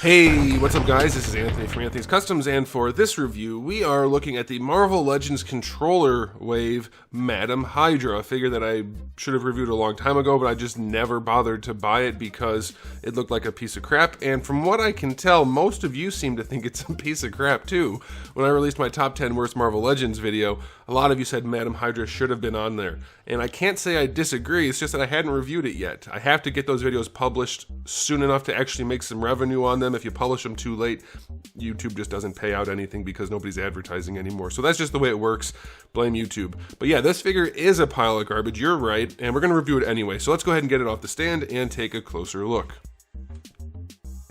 Hey, what's up guys? This is Anthony from Anthony's Customs, and for this review, we are looking at the Marvel Legends Controller Wave Madam Hydra, a figure that I should have reviewed a long time ago, but I just never bothered to buy it because it looked like a piece of crap, and from what I can tell, most of you seem to think it's a piece of crap too. When I released my top 10 worst Marvel Legends video, a lot of you said Madam Hydra should have been on there, and I can't say I disagree, it's just that I hadn't reviewed it yet. I have to get those videos published soon enough to actually make some revenue on them. If you publish them too late, YouTube just doesn't pay out anything because nobody's advertising anymore. So that's just the way it works. Blame YouTube. But yeah, this figure is a pile of garbage, you're right, and we're going to review it anyway. So let's go ahead and get it off the stand and take a closer look.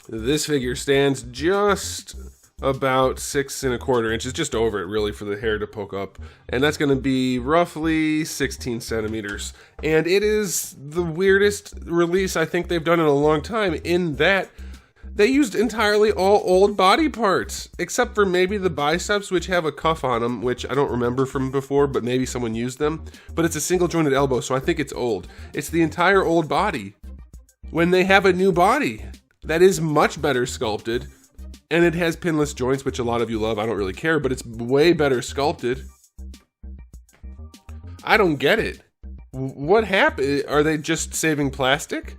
This figure stands just about 6 1/4 inches, just over it really for the hair to poke up, and that's going to be roughly 16 centimeters. And it is the weirdest release I think they've done in a long time, in that they used entirely all old body parts, except for maybe the biceps, which have a cuff on them, which I don't remember from before, but maybe someone used them. But it's a single jointed elbow, so I think it's old. It's the entire old body when they have a new body that is much better sculpted, and it has pinless joints, which a lot of you love. I don't really care, but it's way better sculpted. I don't get it. What happened? Are they just saving plastic?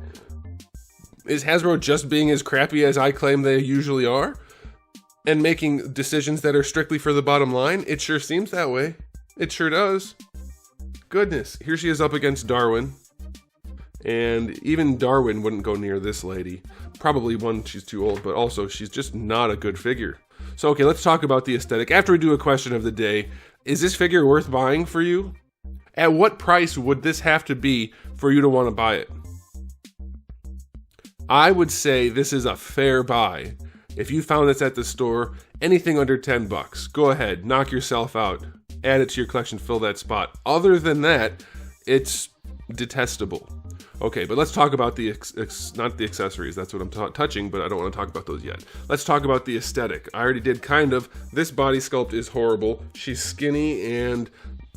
Is Hasbro just being as crappy as I claim they usually are? And making decisions that are strictly for the bottom line? It sure seems that way. It sure does. Goodness. Here she is up against Darwin. And even Darwin wouldn't go near this lady. Probably one, she's too old, but also she's just not a good figure. So okay, let's talk about the aesthetic. After we do a question of the day, is this figure worth buying for you? At what price would this have to be for you to want to buy it? I would say this is a fair buy. If you found this at the store, anything under 10 bucks, go ahead, knock yourself out, add it to your collection, fill that spot. Other than that, it's detestable. Okay, but let's talk about the, not the accessories, that's what I'm touching, but I don't want to talk about those yet. Let's talk about the aesthetic. I already did kind of. This body sculpt is horrible. She's skinny and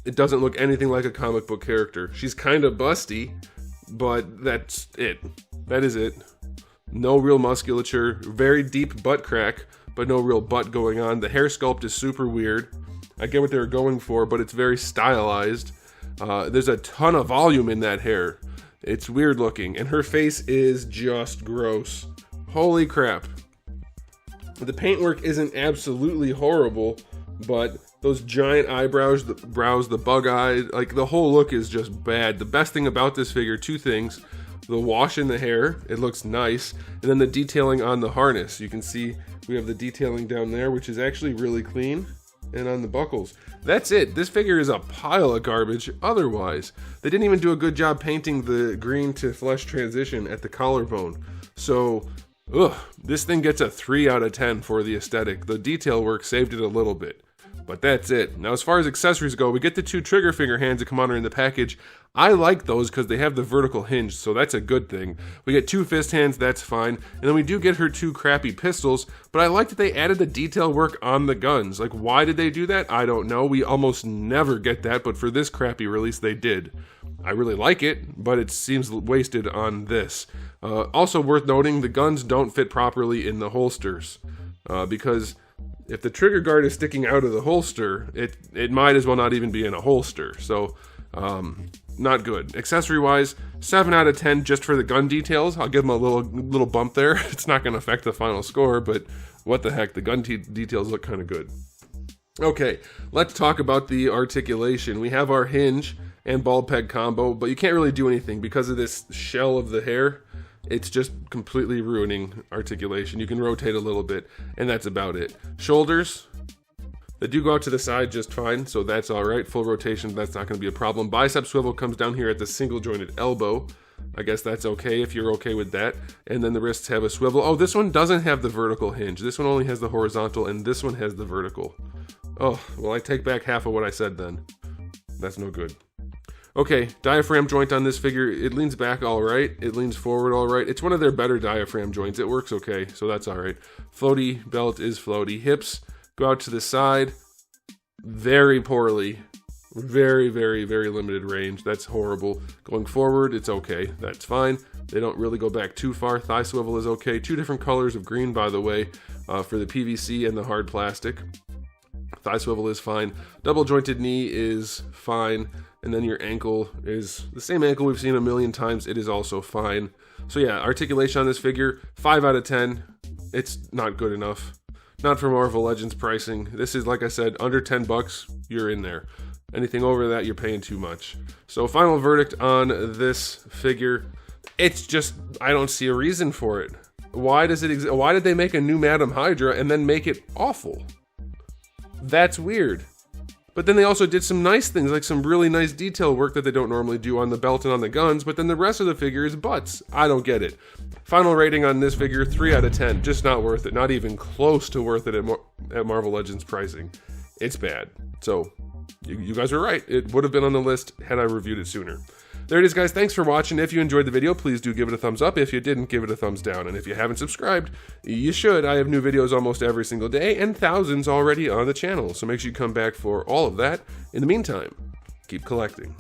it doesn't look anything like a comic book character. She's kind of busty, but that's it. That is it. No real musculature, very deep butt crack, but no real butt going on. The hair sculpt is super weird. I get what they were going for, but it's very stylized. There's a ton of volume in that hair. It's weird looking, and her face is just gross. Holy crap. The paintwork isn't absolutely horrible, but those giant eyebrows, the bug eyes, like the whole look is just bad. The best thing about this figure, two things. The wash in the hair, it looks nice, and then the detailing on the harness. You can see we have the detailing down there, which is actually really clean, and on the buckles. That's it. This figure is a pile of garbage otherwise. They didn't even do a good job painting the green to flesh transition at the collarbone. So, this thing gets a 3 out of 10 for the aesthetic. The detail work saved it a little bit. But that's it. Now, as far as accessories go, we get the 2 trigger finger hands that come on in the package. I like those because they have the vertical hinge, so that's a good thing. We get 2 fist hands, that's fine. And then we do get her 2 crappy pistols, but I like that they added the detail work on the guns. Like, why did they do that? I don't know. We almost never get that, but for this crappy release, they did. I really like it, but it seems wasted on this. Also worth noting, the guns don't fit properly in the holsters, because if the trigger guard is sticking out of the holster, it might as well not even be in a holster. So, not good. Accessory-wise, 7 out of 10 just for the gun details. I'll give them a little bump there. It's not going to affect the final score, but what the heck, the gun details look kind of good. Okay, let's talk about the articulation. We have our hinge and ball peg combo, but you can't really do anything because of this shell of the hair. It's just completely ruining articulation. You can rotate a little bit, and that's about it. Shoulders, they do go out to the side just fine, so that's all right. Full rotation, that's not going to be a problem. Bicep swivel comes down here at the single jointed elbow. I guess that's okay if you're okay with that. And then the wrists have a swivel. Oh, this one doesn't have the vertical hinge. This one only has the horizontal, and this one has the vertical. Oh, well, I take back half of what I said then. That's no good. Okay, diaphragm joint on this figure, it leans back all right, it leans forward all right. It's one of their better diaphragm joints. It works okay, so that's all right. Floaty belt is floaty. Hips go out to the side very poorly. Very, very, very limited range. That's horrible. Going forward, it's okay. That's fine. They don't really go back too far. Thigh swivel is okay. 2 different colors of green, by the way, for the PVC and the hard plastic. Thigh swivel is fine. Double jointed knee is fine. And then your ankle is the same ankle we've seen a million times. It is also fine. So yeah, articulation on this figure, 5 out of 10. It's not good enough. Not for Marvel Legends pricing. This is, like I said, under 10 bucks, you're in there. Anything over that, you're paying too much. So final verdict on this figure, it's just, I don't see a reason for it. Why does it exist? Why did they make a new Madam Hydra and then make it awful? That's weird. But then they also did some nice things, like some really nice detail work that they don't normally do on the belt and on the guns, but then the rest of the figure is butts. I don't get it. Final rating on this figure, 3 out of 10. Just not worth it. Not even close to worth it at Marvel Legends pricing. It's bad. So, you guys were right. It would have been on the list had I reviewed it sooner. There it is, guys. Thanks for watching. If you enjoyed the video, please do give it a thumbs up. If you didn't, give it a thumbs down. And if you haven't subscribed, you should. I have new videos almost every single day and thousands already on the channel. So make sure you come back for all of that. In the meantime, keep collecting.